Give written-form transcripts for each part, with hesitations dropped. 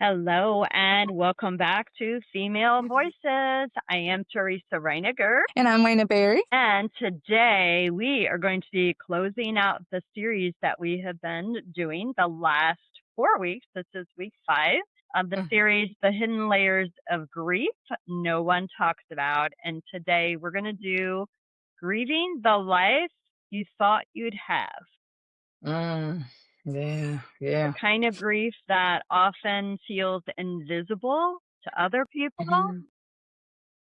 Hello and welcome back to Female Voices. I am Teresa Reiniger, And I'm Wayna Berry. and today we are going to be closing out the series that we have been doing the last 4 weeks. This is week 5 of the series, The Hidden Layers of Grief No One Talks About. And today we're going to do Grieving the Life You Thought You'd Have. Yeah. The kind of grief that often feels invisible to other people Mhm.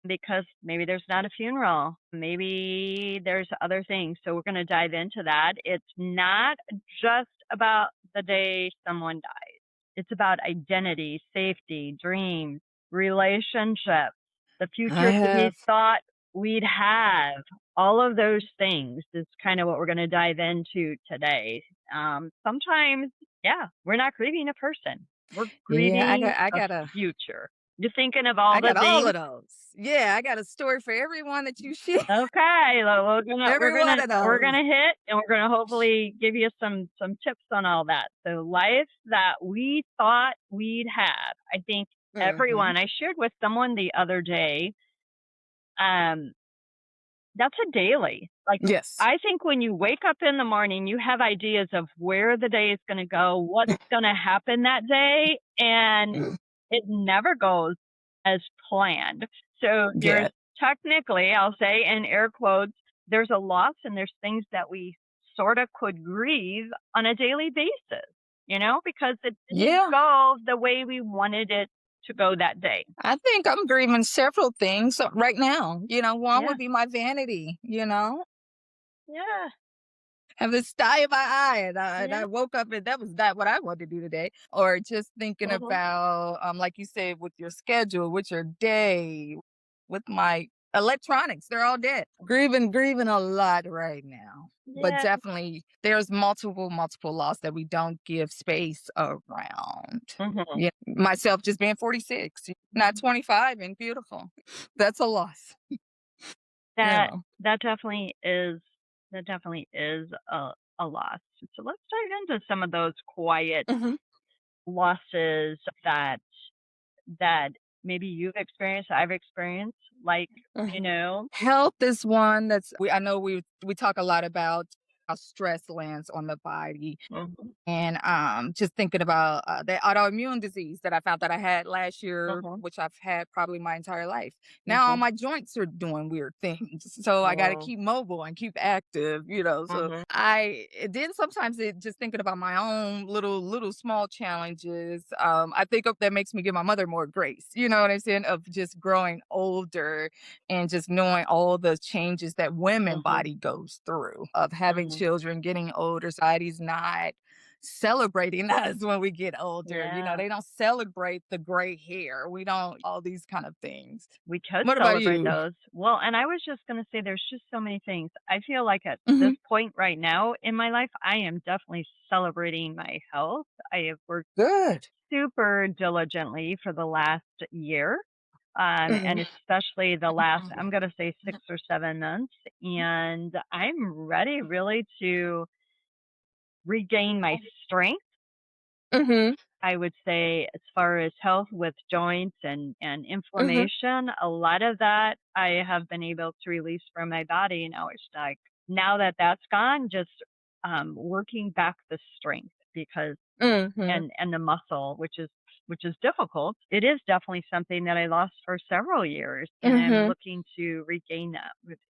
because maybe there's not a funeral, maybe there's other things. So we're going to dive into that. It's not just about the day someone dies. It's about identity, safety, dreams, relationships, the I future we have. thought we'd have. All of those things is kind of what we're going to dive into today. Sometimes, we're not grieving a person. We're Yeah, grieving I a got a future. You're thinking of all I the got all things. of those. Yeah, I got a story for everyone that you share. Okay, well, Every one of we're those. gonna hit, and we're gonna hopefully give you some tips on all that. So life that we thought we'd have. I think Mhm. everyone. I shared with someone the other day. Um, that's a daily. Like, Yes. I think when you wake up in the morning, you have ideas of where the day is gonna go, what's gonna happen that day, and Mm. it never goes as planned. So there's Yeah. technically, I'll say in air quotes, there's a loss and there's things that we sort of could grieve on a daily basis, because it didn't Yeah. go the way we wanted it to go that day. I think I'm grieving several things right now. One Yeah. would be my vanity. Yeah. Have this sty in my eye, and I Yeah. woke up and that was not what I wanted to do today. Or just thinking Mhm. about, like you said, with your schedule, with your day, with my electronics, they're all dead. Grieving a lot right now. But Yeah. definitely, there's multiple loss that we don't give space around. Mhm. Yeah, myself just being 46, not 25, and beautiful. That's a loss. That Yeah. that definitely is a loss. So let's dive into some of those quiet Mhm. losses that maybe you've experienced, I've experienced, like, you Mhm. know Health is one I know we talk a lot about how stress lands on the body. Mhm. And just thinking about the autoimmune disease that I found that I had last year, Mhm. which I've had probably my entire life. Now all Mhm. my joints are doing weird things. So I got to Oh. keep mobile and keep active. So Mhm. then sometimes just thinking about my own little small challenges. I think that makes me give my mother more grace. You know what I'm saying? Of just growing older and just knowing all the changes that women Mhm. body goes through of having Mhm. children, getting older. Society's not celebrating us when we get older. Yeah. They don't celebrate the gray hair. We don't all these kind of things. We could What about celebrate you? those. Well, and I was just gonna say there's just so many things. I feel like at this Mhm. point right now in my life, I am definitely celebrating my health. I have worked Good. super diligently for the last year, and Mhm. especially the last, I'm going to say 6 or 7 months. And I'm ready really to regain my strength. Mhm. I would say, as far as health with joints and Mhm. inflammation, a lot of that I have been able to release from my body. Now it's like, now that that's gone, just working back the strength because Mhm. and the muscle, which is difficult. It is definitely something that I lost for several years, and I'm Mhm. looking to regain that.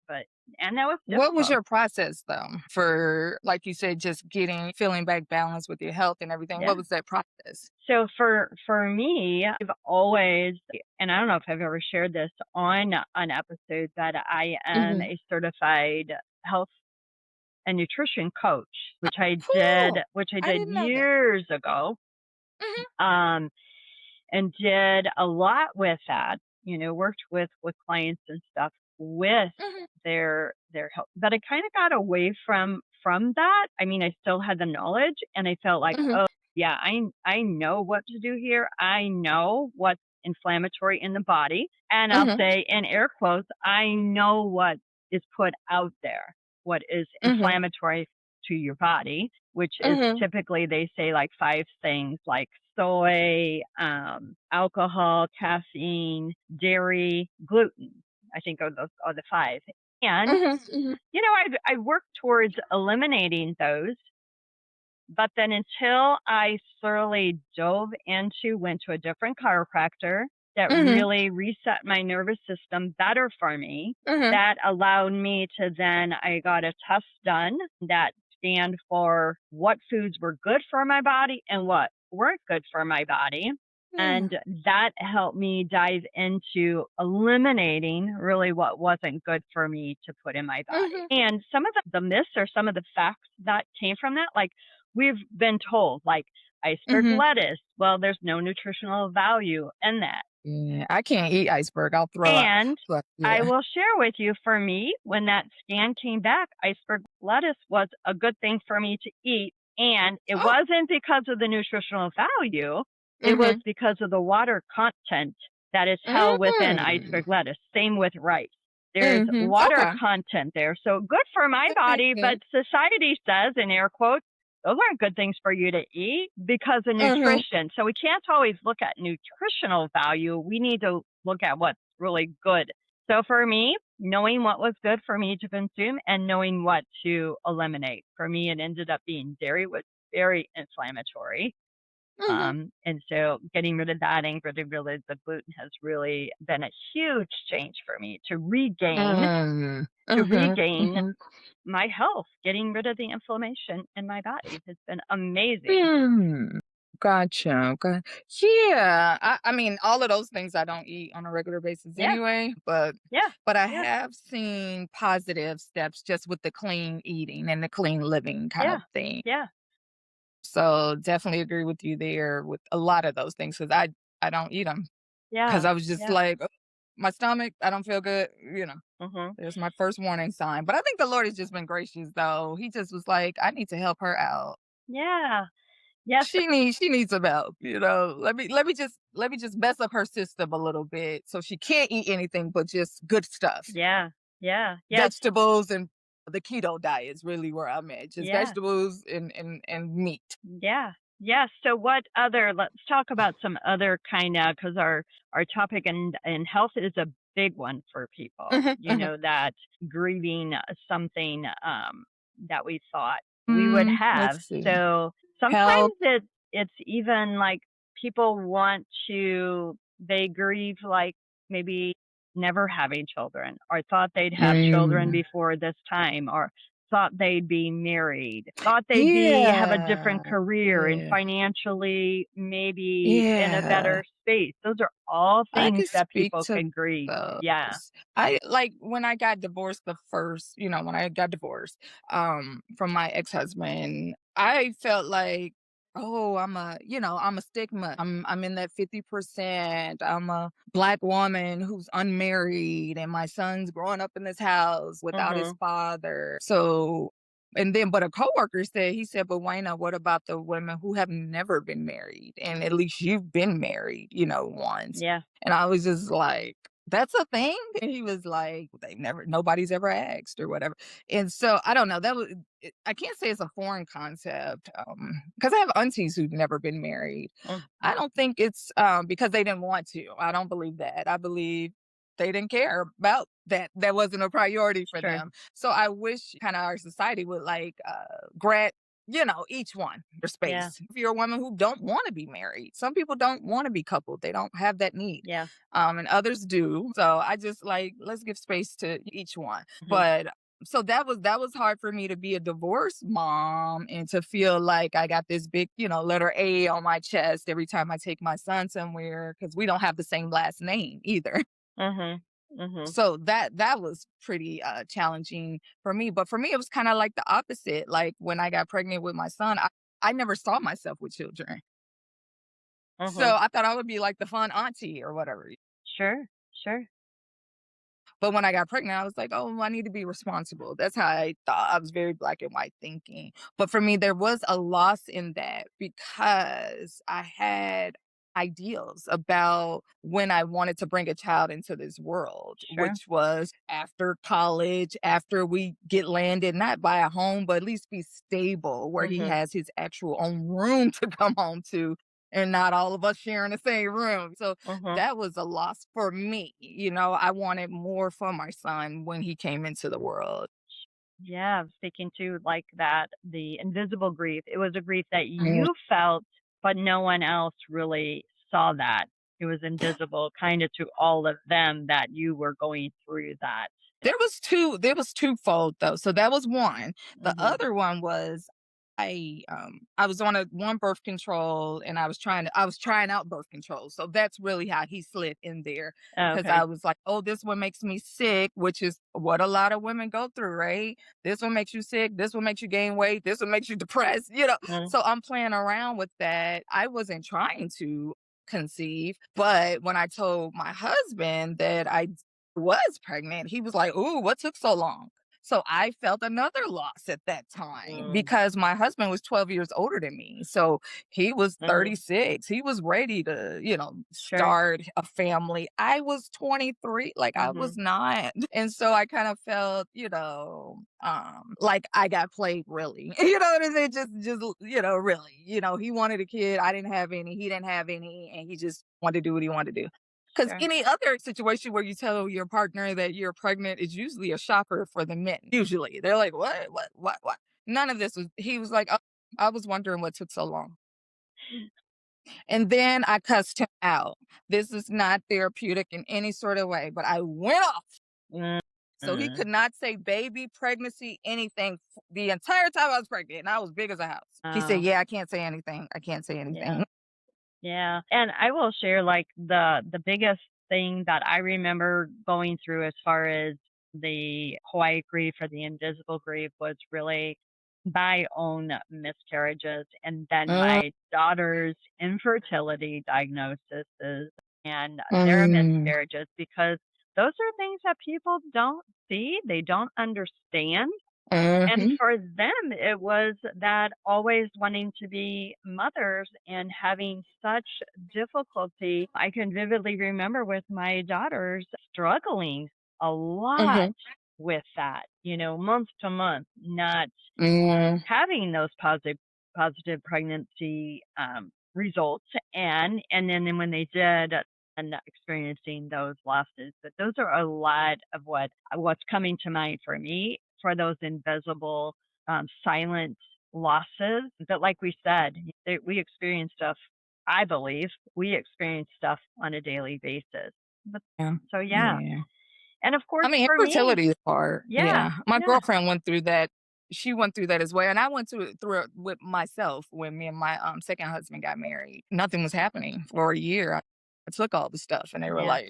But and that was What was difficult. your process though for, like you said, just feeling back balance with your health and everything? Yeah. What was that process? So for me, I've always, and I don't know if I've ever shared this on an episode, that I am Mhm. a certified health and nutrition coach, Cool. which I I did didn't know that. years ago. Mhm. Um, and did a lot with that, worked with clients and stuff with Mhm. their health. But I kind of got away from that. I mean, I still had the knowledge and I felt like, Mhm. oh yeah, I know what to do here. I know what's inflammatory in the body. And I'll Mhm. say in air quotes, I know what is put out there, what is Mhm. inflammatory to your body, which is Mhm. typically they say like 5 things like soy, alcohol, caffeine, dairy, gluten. I think those are the 5. And, Mhm. Mhm. I worked towards eliminating those, but then until I thoroughly went to a different chiropractor that Mhm. really reset my nervous system better for me, Mhm. that allowed me to then I got a test done that stand for what foods were good for my body and what weren't good for my body. Yeah. And that helped me dive into eliminating really what wasn't good for me to put in my body. Mhm. And some of the myths or some of the facts that came from that, like we've been told, like iceberg Mhm. lettuce, well, there's no nutritional value in that. Yeah, I can't eat iceberg, I'll throw up, And but I yeah. will share with you, for me, when that scan came back, iceberg lettuce was a good thing for me to eat. And it Oh. wasn't because of the nutritional value, it was Mhm. because of the water content that is held within Mhm. iceberg lettuce. Same with rice. There's Mhm. water Okay, content there. So good for my that makes body, but sense. society says, in air quotes, those aren't good things for you to eat because of Mhm. nutrition. So we can't always look at nutritional value. We need to look at what's really good. So for me, knowing what was good for me to consume and knowing what to eliminate. For me, it ended up being dairy was very inflammatory. Mhm. And so getting rid of that and getting rid of the gluten has really been a huge change for me Mm. to Mhm. regain Mhm. my health. Getting rid of the inflammation in my body has been amazing. Hmm. Gotcha. Yeah. I mean, all of those things I don't eat on a regular basis Yeah, anyway, but yeah, I yeah, have seen positive steps just with the clean eating and the clean living kind yeah, of thing. yeah, So definitely agree with you there with a lot of those things because I don't eat them because yeah, I was just yeah. like, "Oh, my stomach, I don't feel good. Mhm. There's my first warning sign. But I think the Lord has just been gracious though. He just was like, I need to help her out. Yeah. Yes. She needs some help. Let me just mess up her system a little bit so she can't eat anything but just good stuff. Yeah. Yeah. Yes. Vegetables and the keto diet is really where I'm at. Just Yeah. vegetables and meat. Yeah. Yes. So what other let's talk about some other kinda because our topic in health is a big one for people. Mhm, mhm. That grieving something, that we thought we would have. Let's see. So Health. sometimes it's even like people want to they grieve like maybe never having children or thought they'd have children Mm. before this time or thought they'd be married, thought they'd be have a different Yeah. career and Yeah. financially maybe in a Yeah. better space. Those are all I things could that speak people to can grieve. Yeah. those. I like when I got divorced the first, when I got divorced from my ex-husband, I felt like, oh, I'm a stigma. I'm in that 50%. I'm a black woman who's unmarried and my son's growing up in this house without his Mhm. father. So and then, but a coworker said, he said, but Wayna, what about the women who have never been married? And at least you've been married, once. Yeah. And I was just like, that's a thing? And he was like, nobody's ever asked or whatever. And so I don't know. I can't say it's a foreign concept because I have aunties who've never been married. Mm. I don't think it's because they didn't want to. I don't believe that. I believe they didn't care about that. That wasn't a priority for Sure. them. So I wish kind of our society would like grant each one their Yeah. space. If you're a woman who don't want to be married, some people don't want to be coupled. They don't have that need. Yeah. And others do. So I just like let's give space to each one. Mhm. But so that was hard for me to be a divorced mom and to feel like I got this big, letter A on my chest every time I take my son somewhere because we don't have the same last name either. Mhm. Mhm. So that was pretty challenging for me. But for me, it was kind of like the opposite. Like when I got pregnant with my son, I never saw myself with children. Mhm. So I thought I would be like the fun auntie or whatever. Sure. Sure. But when I got pregnant, I was like, oh, I need to be responsible. That's how I thought. I was very black and white thinking. But for me, there was a loss in that because I had ideals about when I wanted to bring a child into this world, Sure. which was after college, after we get landed, not buy a home, but at least be stable where he Mhm. has his actual own room to come home to and not all of us sharing the same room. So Mhm. that was a loss for me. I wanted more for my son when he came into the world. Yeah, speaking to like that, the invisible grief. It was a grief that Mm. you felt, but no one else really saw that. It was invisible kind of to all of them that you were going through that. There was twofold though. So that was one. The Mhm. other one was I was on a one birth control and I was trying out birth control. So that's really how he slid in there because Okay. I was like, "Oh, this one makes me sick," which is what a lot of women go through, right? This one makes you sick, this one makes you gain weight, this one makes you depressed. Mm. So I'm playing around with that. I wasn't trying to conceive, but when I told my husband that I was pregnant, he was like, "Ooh, what took so long?" So I felt another loss at that time Mm. because my husband was 12 years older than me. So he was Mhm. 36. He was ready to, Sure. start a family. I was 23, like I was Mhm. not. And so I kind of felt, like I got played really. You know what I'm saying? Just really. He wanted a kid. I didn't have any. He didn't have any. And he just wanted to do what he wanted to do. Because Sure. any other situation where you tell your partner that you're pregnant is usually a shocker for the men. Usually. They're like, "What? What? What?" None of this was he was like, "Oh, I was wondering what took so long." And then I cussed him out. This is not therapeutic in any sort of way, but I went off. So he Mhm. could not say baby, pregnancy, anything the entire time I was pregnant. And I was big as a house. He said, Oh, "Yeah, I can't say anything. I can't say yeah. anything." Yeah, and I will share like the biggest thing that I remember going through as far as the quiet grief or the invisible grief was really my own miscarriages and then Mm, my daughter's infertility diagnoses and their mm, miscarriages because those are things that people don't see, they don't understand. And mhm, for them, it was that always wanting to be mothers and having such difficulty. I can vividly remember with my daughters struggling a lot mhm, with that, month to month, not mm, having those positive pregnancy results, and then when they did, and experiencing those losses. But those are a lot of what's coming to mind for me for those invisible, silent losses. But like we said, we experience stuff. I believe we experience stuff on a daily basis. But, yeah, so yeah, yeah. and of I course mean, for me, infertility is hard. yeah, Yeah. My yeah, girlfriend went through that. She went through that as well. And I went through it with myself when me and my second husband got married. Nothing was happening for a year. I took all the stuff and they were yeah. like,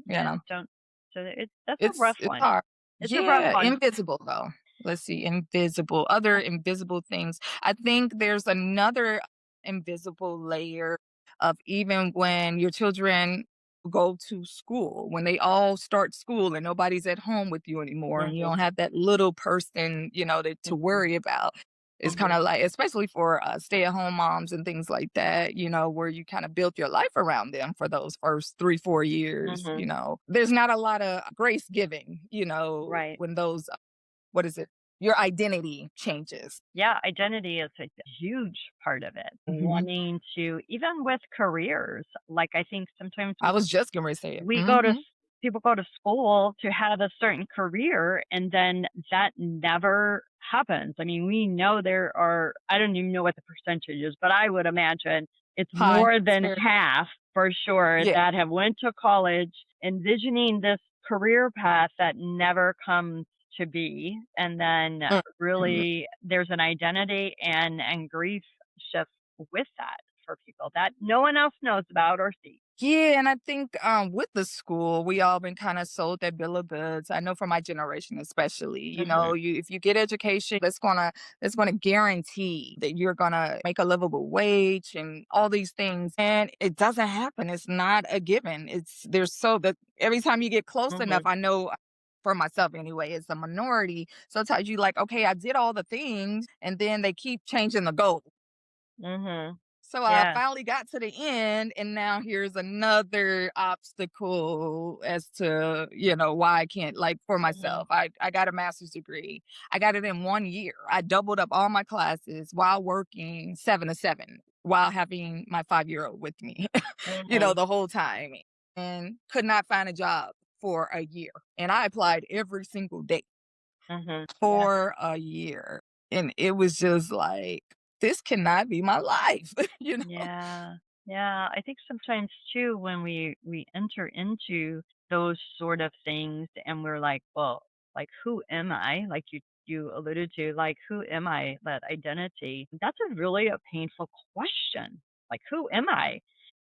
Yeah, don't so that's a rough it's one. hard. It's a rough Yeah, one. invisible though. Let's see, invisible, other invisible things. I think there's another invisible layer of even when your children go to school, when they all start school and nobody's at home with you anymore, and you Mhm, don't have that little person, to mhm, worry about. It's kind mhm, of like, especially for stay-at-home moms and things like that, where you kind of built your life around them for those first 3 4 years. mhm. There's not a lot of grace giving, Right. when those what is it? Your identity changes. Yeah, identity is a huge part of it. Mhm. Wanting to even with careers, like, I think sometimes I was just gonna say it. we go to s Mhm. people go to school to have a certain career, and then that never happens. I mean, we know there are I don't even know what the percentage is, but I would imagine it's Hi. more It's than very half for sure yeah. that have went to college envisioning this career path that never comes to be, and then Mhm. really there's an identity and grief shift with that for people that no one else knows about or sees. Yeah, and I think with the school, we all been kind of sold that bill of goods. I know for my generation especially, Mhm, you if you get education, that's gonna guarantee that you're gonna make a livable wage and all these things. And it doesn't happen. It's not a given. It's there's so that every time you get close enough, mhm, I know for myself anyway, it's a minority. Sometimes you like, okay, I did all the things, and then they keep changing the goal. mhm. So I Yeah. finally got to the end, and now here's another obstacle as to, why I can't, like, for Mhm. myself. I got a master's degree. I got it in 1 year. I doubled up all my classes while working 7 to 7, while having my 5-year-old with me, Mhm. the whole time, and could not find a job for a year. And I applied every single day Mhm. Yeah. for a year. And it was just like, this cannot be my life, you know? Yeah. Yeah. I think sometimes too when we enter into those sort of things and we're like, well, like who am I? Like you alluded to, like who am I? That identity. That's a really a painful question. Like who am I?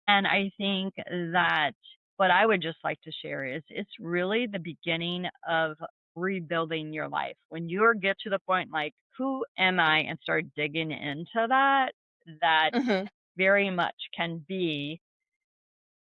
And I think that what I would just like to share is it's really the beginning of rebuilding your life. When you get to the point like, who am I? And start digging into that, that Mhm. very much can be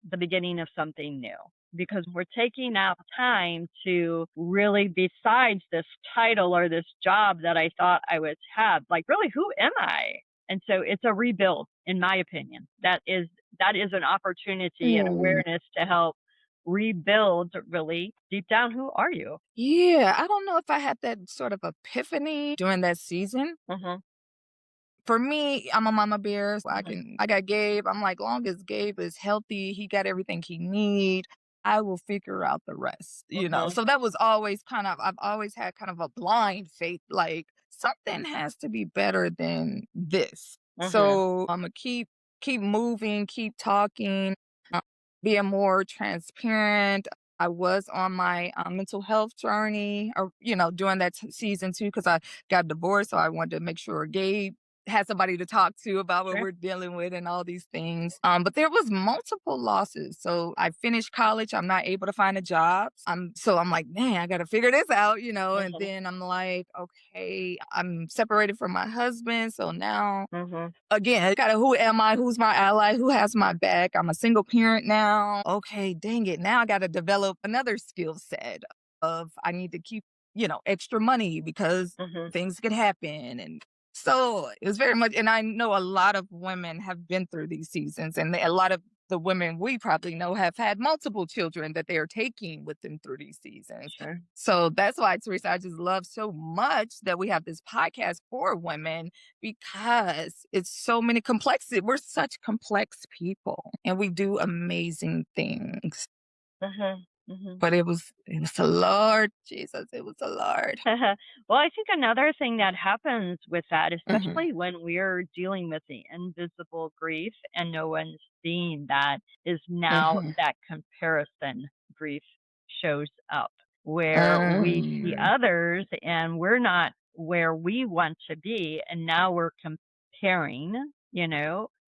the beginning of something new because we're taking out time to really, besides this title or this job that I thought I would have, like, really, who am I? And so it's a rebuild, in my opinion. That is an opportunity and Mm. awareness to help rebuild really deep down who are you? Yeah, I don't know if I had that sort of epiphany during that season. Mhm. For me, I'm a mama bear. So Mhm. I got Gabe. I'm like, long as Gabe is healthy, he got everything he need. I will figure out the rest. Mhm. So that was always I've always had kind of a blind faith, like something has to be better than this. Mhm. So I'm gonna keep moving, keep talking, uh, being more transparent. I was on my mental health journey, or during that season too, because I got divorced. So I wanted to make sure Gabe had somebody to talk to about what Sure. we're dealing with and all these things. But there was multiple losses. So I finished college. I'm not able to find a job. I'm like, man, I got to figure this out. And Mhm. then I'm like, okay, I'm separated from my husband. So now Mhm. again, gotta, who am I? Who's my ally? Who has my back? I'm a single parent now. Okay, dang it. Now I gotta develop another skill set of, I need to keep, extra money because Mhm. things could happen. And so it was very much, and I know a lot of women have been through these seasons, and a lot of the women we probably know have had multiple children that they are taking with them through these seasons. Sure. So that's why, Teresa, I just love so much that we have this podcast for women, because it's so many complexity. We're such complex people and we do amazing things. Mhm. Mhm. But it was the Lord, Jesus, it was the Lord. Well, I think another thing that happens with that, Mhm. especially when we're dealing with the invisible grief and no one's seeing that, is now Mhm. that comparison grief shows up where we see Mm. others and we're not where we want to be. And now we're comparing,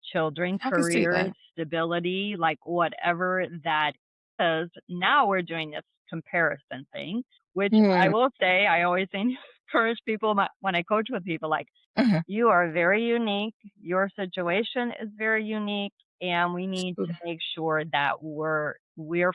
children, I can see careers, that. stability, like whatever that is. Now we're doing this comparison thing, which I Mm. will say, I always encourage people when I coach with people, like, Mhm. you are very unique. Your situation is very unique, and we need to make sure that we're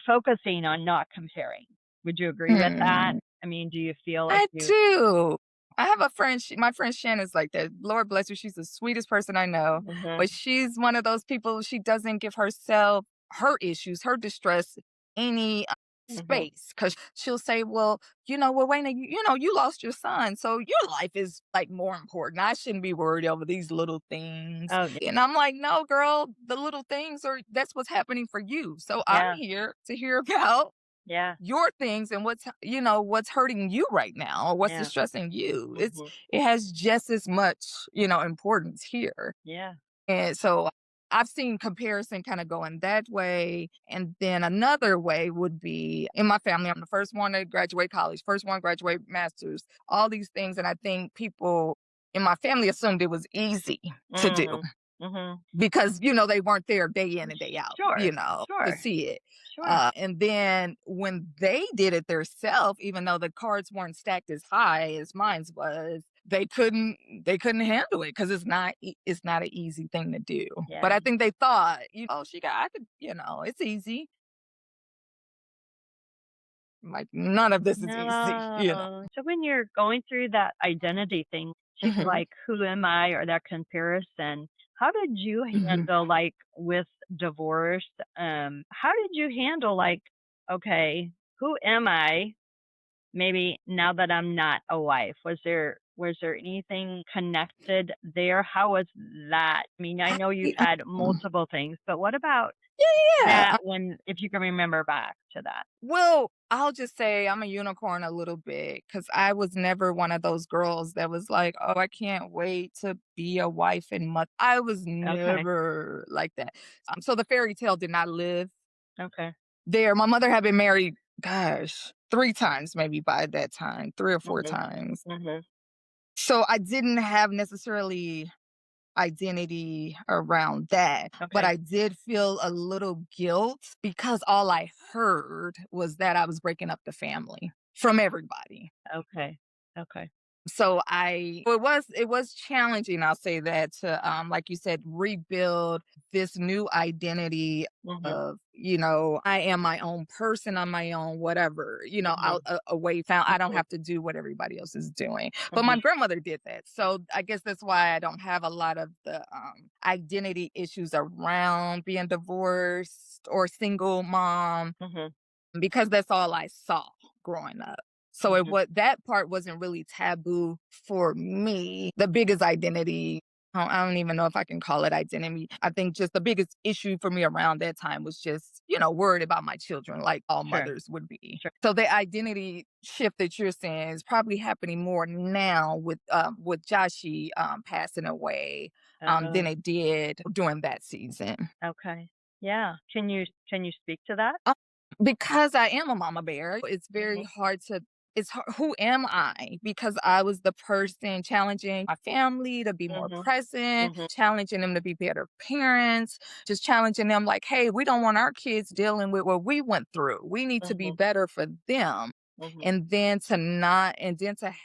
focusing on not comparing. Would you agree with that? Mm. I mean, do you feel like I you? do. I have a friend, my friend Shannon's like that. Lord bless her. She's the sweetest person I know. But Mhm. she's one of those people, she doesn't give herself her issues, her distress, any Mhm. space. Cause she'll say, well, Wayna, you lost your son. So your life is like more important. I shouldn't be worried over these little things. Oh yeah, And I'm like, no, girl, the little things that's what's happening for you. So I'm yeah, here to hear about yeah, your things and what's hurting you right now, or what's yeah. distressing you. Mhm. It has just as much importance here. Yeah. And so I've seen comparison kind of going that way. And then another way would be, in my family, I'm the first one to graduate college, first one to graduate masters, all these things. And I think people in my family assumed it was easy to do Mhm. Mhm. because they weren't there day in and day out, Sure. to Sure. see it. Sure. And then when they did it themselves, even though the cards weren't stacked as high as mine's was, they couldn't handle it because it's not an easy thing to do. But Yeah. I think they thought, she got, I could, it's easy. Like, none of this is easy. No. So when you're going through that identity thing, too, Mhm. like who am I or that comparison, how did you Mhm. handle, like, with divorce? How did you handle, like, okay, who am I? Maybe now that I'm not a wife, was there anything connected there? How was that? I mean, I I know you've had multiple things, but what about that yeah. when if you can remember back to that? Well, I'll just say I'm a unicorn a little bit because I was never one of those girls that was like, "Oh, I can't wait to be a wife and mother." I was Okay, never like that. So the fairy tale did not live okay. there. My mother had been married, gosh, 3 times maybe by that time, 3 or 4 Mhm, times. mhm. So I didn't have necessarily identity around that, but Okay, I did feel a little guilt because all I heard was that I was breaking up the family from everybody. okay, okay. So it was challenging, I'll say that, to like you said, rebuild this new identity Mhm, of, I am my own person, I'm my own whatever, out mhm, away found I don't mhm, have to do what everybody else is doing. But my mhm. grandmother did that. So I guess that's why I don't have a lot of the identity issues around being divorced or single mom Mhm, because that's all I saw growing up. So mhm. that part wasn't really taboo for me. The biggest identity, I don't even know if I can call it identity. I think just the biggest issue for me around that time was just, worried about my children, like all Sure, mothers would be. sure. So the identity shift that you're saying is probably happening more now with Joshi passing away than Oh, it did during that season. okay. Yeah. Can you speak to that? Uh, because I am a mama bear, it's very Mhm, hard to who am I? Because I was the person challenging my family to be more mhm, present, mhm, challenging them to be better parents, just challenging them like, "Hey, we don't want our kids dealing with what we went through. We need to be mhm, better for them." mhm. And then to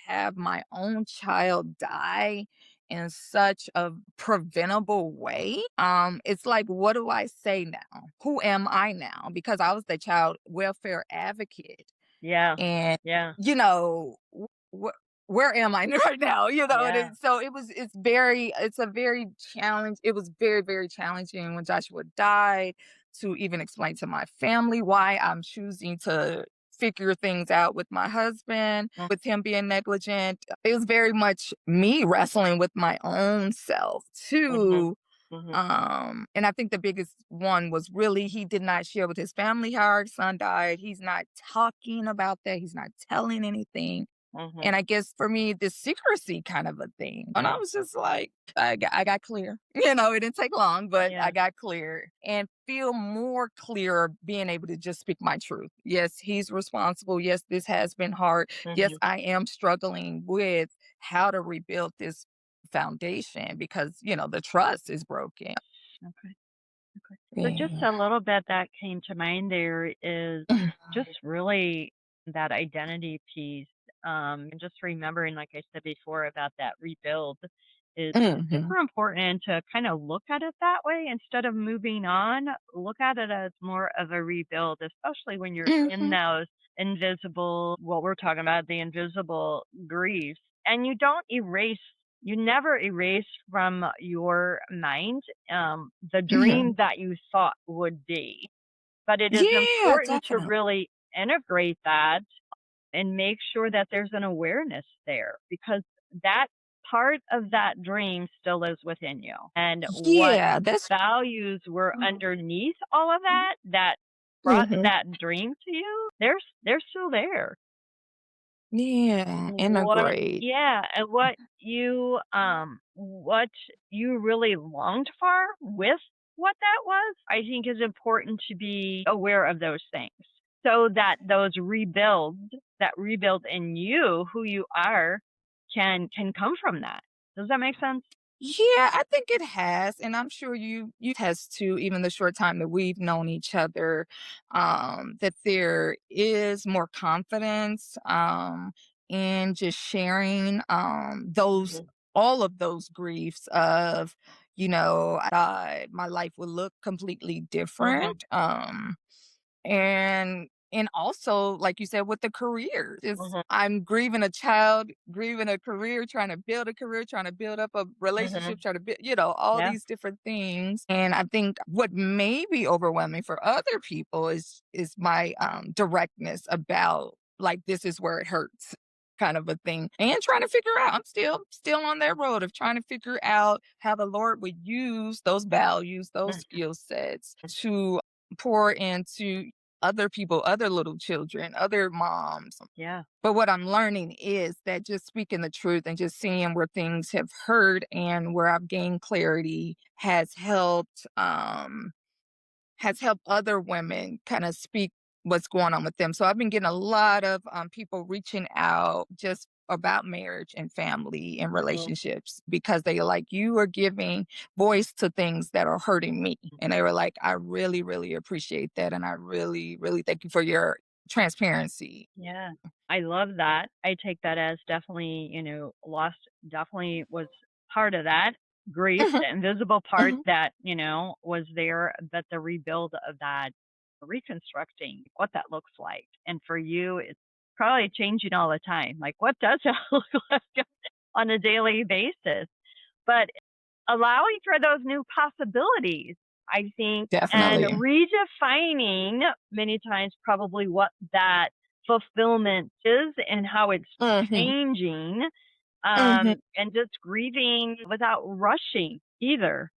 have my own child die in such a preventable way, it's like, what do I say now? Who am I now? Because I was the child welfare advocate, Yeah, and yeah, you know wh- where am I right now? yeah. So it was very, very challenging when Joshua died to even explain to my family why I'm choosing to figure things out with my husband, Mm, with him being negligent. It was very much me wrestling with my own self mhm, too. mhm, And I think the biggest one was really he did not share with his family how our son died. He's not talking about that. He's not telling anything. mhm. And I guess for me, the secrecy kind of a thing. And I was just like, I got clear. It didn't take long, but I Yeah. got clear and feel more clear being able to just speak my truth. Yes, he's responsible. Yes, this has been hard. Yes, Mhm. I am struggling with how to rebuild this foundation because, the trust is broken. Okay. Okay. So just Yeah. a little bit that came to mind there is just really that identity piece. And just remembering, like I said before, about that rebuild is Mhm. super important to kind of look at it that way instead of moving on. Look at it as more of a rebuild, especially when you're in Mhm. those invisible, what we're talking about, the invisible griefs. And you never erase from your mind the dream Mhm. that you thought would be. But it is Yeah, important to definitely. really integrate that and make sure that there's an awareness there because that part of that dream still lives within you. And what Yeah, that's values were underneath all of that that brought Mhm. that dream to you, they're still there. Yeah, What integrate. yeah, and what you really longed for with what that was, I think is important to be aware of those things. So that that rebuild in you, who you are, can come from that. Does that make sense? Yeah, I think it has, and I'm sure you has too, even the short time that we've known each other, that there is more confidence in just sharing those Mhm, all of those griefs of, I thought my life would look completely mhm, different. And And also, like you said, with the career, is Mhm. I'm grieving a child, grieving a career, trying to build a career, trying to build up a relationship, Mhm. trying to build, all Yeah. these different things. And I think what may be overwhelming for other people is my directness about, like, this is where it hurts, kind of a thing, and trying to figure out, I'm still on that road of trying to figure out how the Lord would use those values, those Mhm. skill sets to pour into other people, other little children, other moms. Yeah. But what I'm learning is that just speaking the truth and just seeing where things have hurt and where I've gained clarity has helped other women kind of speak what's going on with them. So I've been getting a lot of people reaching out just about marriage and family and Mhm. relationships because they like, you are giving voice to things that are hurting me. And they were like, I really, really appreciate that. And I really, really thank you for your transparency. Yeah. I love that. I take that as definitely, loss definitely was part of that. Grief, Mhm, the invisible part mhm. that, was there, but the rebuild of that, reconstructing what that looks like. And for you, it's probably changing all the time. Like, what does that look like on a daily basis? But allowing for those new possibilities, I think, and Definitely. redefining many times probably what that fulfillment is and how it's Hmm. changing, Hmm. and just grieving without rushing either.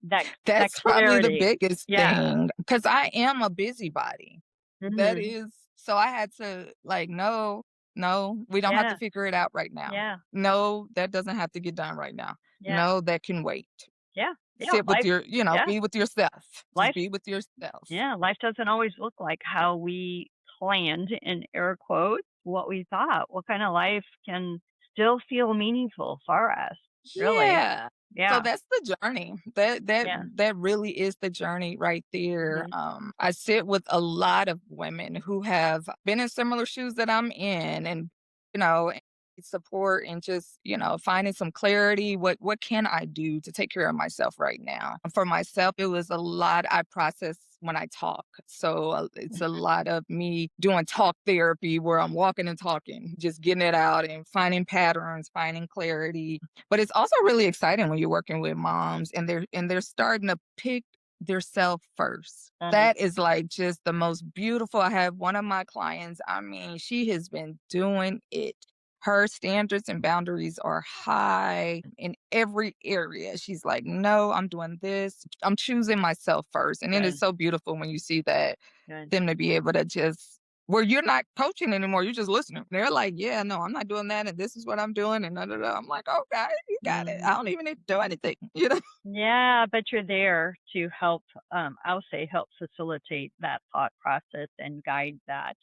That That's probably the clarity. biggest Yeah. thing because I am a busybody. That Mhm. is, so I had to like, no, no, we don't have to Yeah. figure it out right now. Yeah. No, that doesn't have to get done right now. Yeah. No, that can wait. Yeah. Yeah. Sit with Life. your, Yeah. be with yourself. Just Life. be with yourself. Yeah. Life doesn't always look like how we planned, in air quotes, what we thought. What kind of life can still feel meaningful for us? Really? Yeah. So Yeah. that's the journey. Yeah. That really is the journey right there. Mhm. I sit with a lot of women who have been in similar shoes that I'm in, and and support and just, finding some clarity. What can I do to take care of myself right now? For myself, it was a lot I process when I talk. So it's a lot of me doing talk therapy where I'm walking and talking, just getting it out and finding patterns, finding clarity. But it's also really exciting when you're working with moms and they're starting to pick their self first. Mhm. That is like just the most beautiful. I have one of my clients, I mean, she has been doing it. Her standards and boundaries are high in every area. She's like, no, I'm doing this. I'm choosing myself first. And it is Good. so beautiful when you see that, Good. them to be able to just, where you're not coaching anymore, you're just listening. They're like, yeah, no, I'm not doing that. And this is what I'm doing. And da, da, da. I'm like, okay, you got it. Mhm. I don't even need to do anything, you know? Yeah, but you're there to help, I'll say help facilitate that thought process and guide that.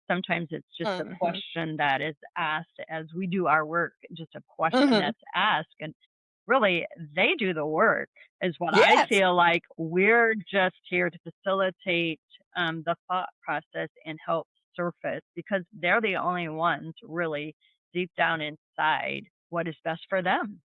Sometimes it's just a Mhm. question that is asked as we do our work, just a question Mhm. that's asked. And really, they do the work, is what I Yes. feel like. We're just here to facilitate the thought process and help surface because they're the only ones really deep down inside what is best for them,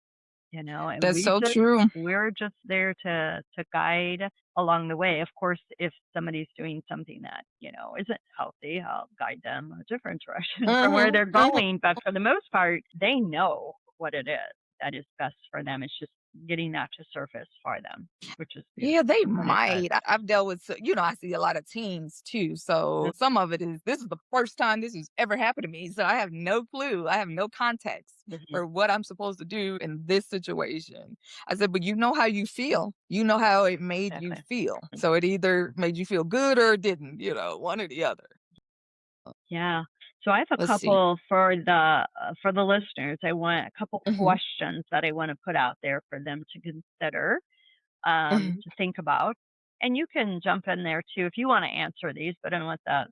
and That's so true. we're just there to guide along the way. Of course, if somebody's doing something that, isn't healthy, I'll guide them a different direction from where Mhm. they're Mhm. going. But for the most part, they know what it is that is best for them. It's just getting that to surface for them, which is Yeah, beautiful they when it does. might. I've dealt with, I see a lot of teens too. Mm. So some of it is, this is the first time this has ever happened to me. So I have no clue. I have no context Mhm. for what I'm supposed to do in this situation. I said, but you know how you feel. You know how it made you Exactly. feel. So it either made you feel good or it didn't, one or the other. Yeah. So I have a Let's see. couple for the listeners. I want a couple Hmm. questions that I want to put out there for them to consider, Hmm. to think about. And you can jump in there too if you want to answer these, but I want the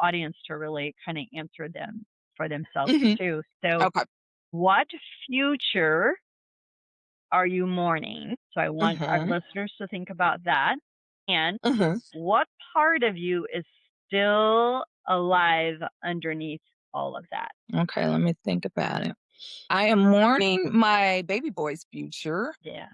audience to really kind of answer them for themselves Hmm. too. So, Okay. what future are you mourning? So I want our Hmm. listeners to think about that. And Hmm. what part of you is still alive underneath all of that? Okay. Let me think about it. I am mourning my baby boy's future, Yeah.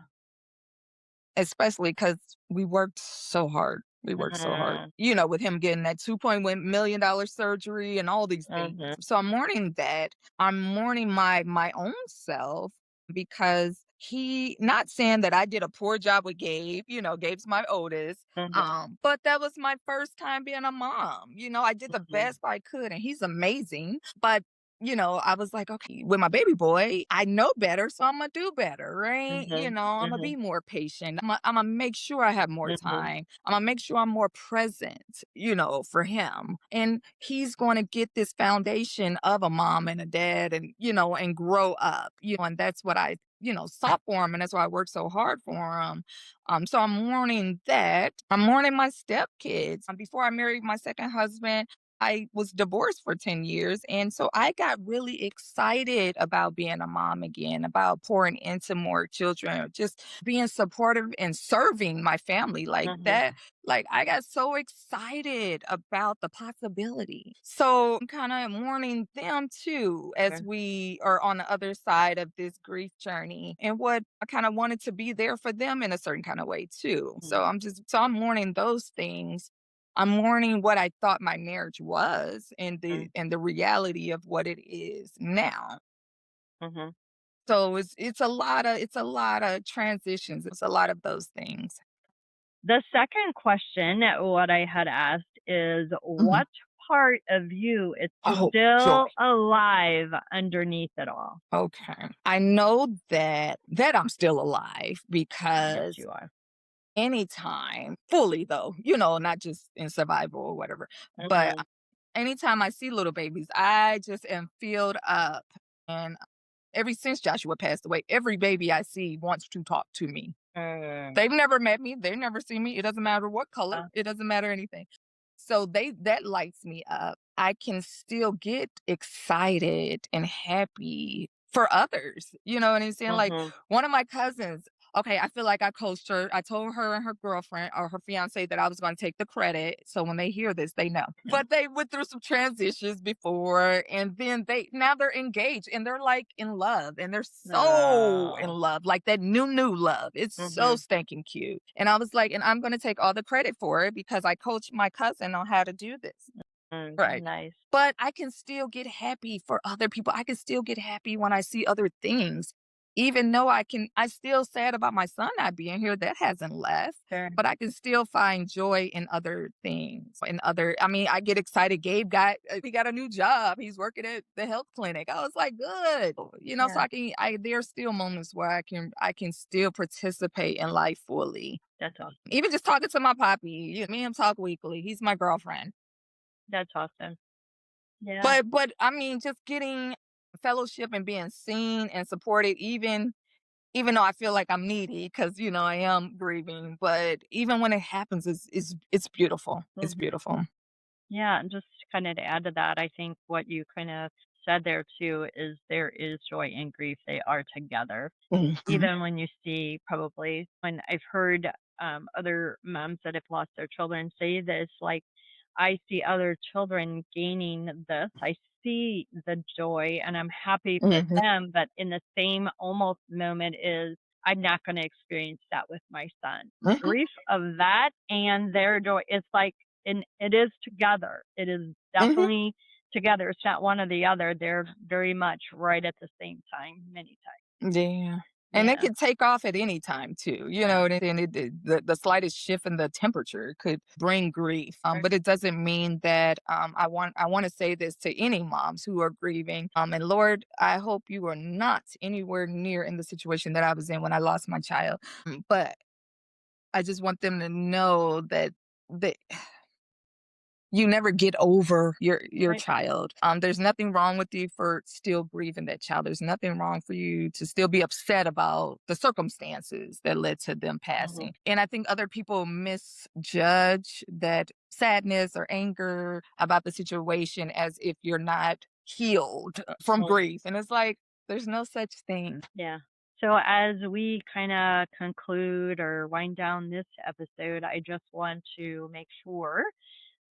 especially because we worked so hard. We worked so hard, Mhm. with him getting that $2.1 million surgery and all these things. Mhm. So I'm mourning that. I'm mourning my own self because he, not saying that I did a poor job with Gabe, Gabe's my oldest. Mhm. But that was my first time being a mom. I did the Mhm. best I could and he's amazing. But I was like, okay, with my baby boy, I know better, so I'm gonna do better, right? Mhm. I'm gonna Mhm. be more patient. I'm gonna make sure I have more Mhm. time. I'm gonna make sure I'm more present, for him. And he's going to get this foundation of a mom and a dad and, and grow up, and that's what I, sought for him. And that's why I worked so hard for him. So I'm mourning that. I'm mourning my stepkids. Before I married my second husband, I was divorced for 10 years. And so I got really excited about being a mom again, about pouring into more children, just being supportive and serving my family like Mhm. that. Like I got so excited about the possibility. So I'm kind of mourning them too as Okay. we are on the other side of this grief journey. And what I kind of wanted to be there for them in a certain kind of way too. Mhm. So I'm mourning those things. I'm mourning what I thought my marriage was and the Mhm. reality of what it is now. Mhm. So it's a lot of transitions. It's a lot of those things. The second question, what I had asked is, Mhm. what part of you is Oh, joy. still alive underneath it all? Okay. I know that I'm still alive Yes, because you are. anytime, fully though, not just in survival or whatever, but Mhm. anytime I see little babies, I just am filled up. And ever since Joshua passed away, every baby I see wants to talk to me. Mm. They've never met me. They've never seen me. It doesn't matter what color. It doesn't matter anything. So that lights me up. I can still get excited and happy for others. You know what I'm saying? Like Mhm. one of my cousins, okay, I feel like I coached her. I told her and her girlfriend or her fiance that I was going to take the credit. So when they hear this, they know. But they went through some transitions before and then now they're engaged and they're like in love and they're so in Oh. love, like that new love. It's so Mhm. stinking cute. And I was like, and I'm going to take all the credit for it because I coached my cousin on how to do this. Mm. Right. Nice. But I can still get happy for other people. I can still get happy when I see other things. Even though I still sad about my son not being here. That hasn't left. Sure. But I can still find joy in other things. I mean, I get excited. He got a new job. He's working at the health clinic. I was like, good. So Yeah, there's still moments where I can still participate in life fully. that's awesome. Even just talking to my poppy. Me and him talk weekly. He's my girlfriend. That's awesome. Yeah. But I mean, just getting fellowship and being seen and supported, even though I feel like I'm needy because I am grieving, but even when it happens, it's beautiful. It's Mhm. beautiful. Yeah, and just kind of to add to that, I think what you kind of said there too is there is joy and grief. They are together. Mhm. Even when you see probably when I've heard other moms that have lost their children say this, like, I see other children gaining this. I see the joy and I'm happy for Mhm. them, but in the same almost moment is I'm not going to experience that with my son. The Mhm. grief of that and their joy, it's like, and it is together. It is Mhm. definitely together. It's not one or the other. They're very much right at the same time, many times. Yeah. And it Yeah. can take off at any time too, Yeah. and the slightest shift in the temperature could bring grief. Sure. But it doesn't mean that I want to say this to any moms who are grieving. And Lord, I hope you are not anywhere near in the situation that I was in when I lost my child. But I just want them to know that you never get over your Right. child. There's nothing wrong with you for still grieving that child. There's nothing wrong for you to still be upset about the circumstances that led to them Mhm. passing. And I think other people misjudge that sadness or anger about the situation as if you're not healed from Mhm. grief. And it's like there's no such thing. Yeah. So as we kind of conclude or wind down this episode, I just want to make sure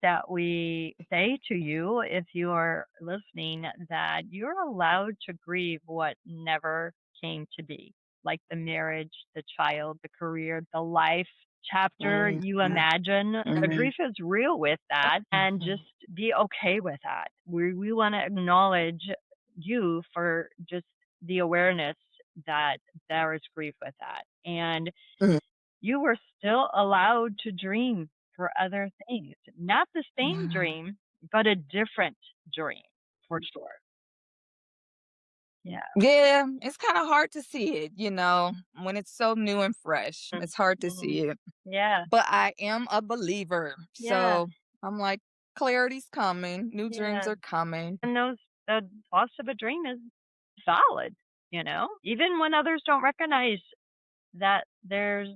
that we say to you, if you are listening, that you're allowed to grieve what never came to be, like the marriage, the child, the career, the life. chapter mm, you mm, imagine. The mm, grief is real with that, and mhm, just be okay with that. We want to acknowledge you for just the awareness that there is grief with that. And mm, you were still allowed to dream for other things. Not the same mm. dream, but a different dream for sure. Yeah. Yeah, it's kind of hard to see it, when it's so new and fresh. It's hard to Mhm. see it. Yeah. But I am a believer. Yeah. So I'm like, clarity's coming, new dreams Yeah. are coming. And the loss of a dream is valid, even when others don't recognize that there's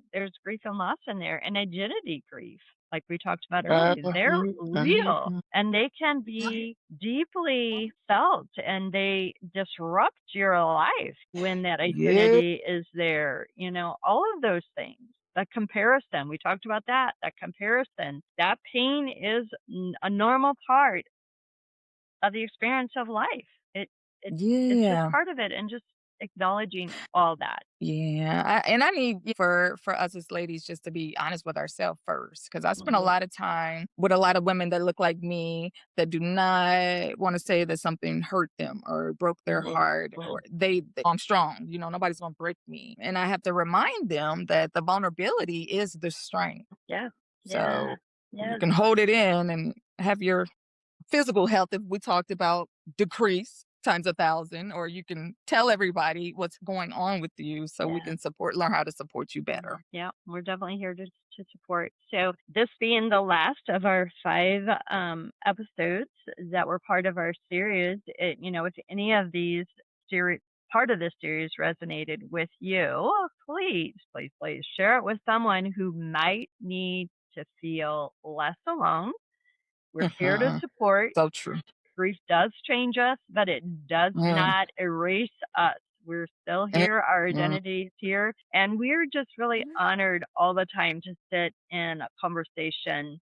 grief and loss in there, and identity grief, like we talked about earlier. They're Mhm, real, mhm. and they can be deeply felt, and they disrupt your life when that Yeah, identity is there. All of those things. The comparison, we talked about that. That comparison, that pain is a normal part of the experience of life. It's just yeah. part of it, and just acknowledging all that. Yeah, and I need for us as ladies just to be honest with ourselves first, because I spend a Mhm. lot of time with a lot of women that look like me that do not want to say that something hurt them or broke their Mhm. heart, or Mhm. I'm strong. Nobody's gonna break me, and I have to remind them that the vulnerability is the strength. Yeah. Yeah. So you Yes. can hold it in and have your physical health, if we talked about, decrease times 1,000, or you can tell everybody what's going on with you so we Yeah. can learn how to support you better. Yeah. We're definitely here to support. So this being the last of our 5 episodes that were part of our series, if any of these series part of this series resonated with you, please, please, please share it with someone who might need to feel less alone. We're here to Mhm. support. So true. Grief does change us, but it does Mm, not erase us. We're still mm, here. Our mm, identity is here. And we're just really honored all the time to sit in a conversation,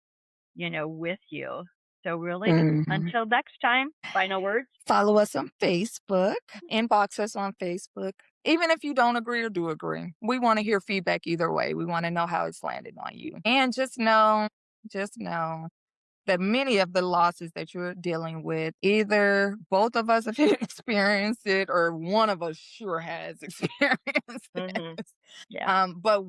with you. So, really, mhm. until next time, final words. Follow us on Facebook, inbox us on Facebook. Even if you don't agree or do agree, we want to hear feedback either way. We want to know how it's landed on you. And just know that many of the losses that you're dealing with, either both of us have experienced it or one of us sure has experienced Hmm. it. Yeah. But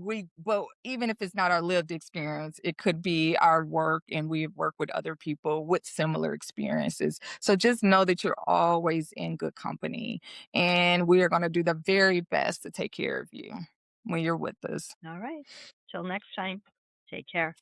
even if it's not our lived experience, it could be our work, and we've worked with other people with similar experiences. So just know that you're always in good company, and we are going to do the very best to take care of you when you're with us. All right. Till next time, take care.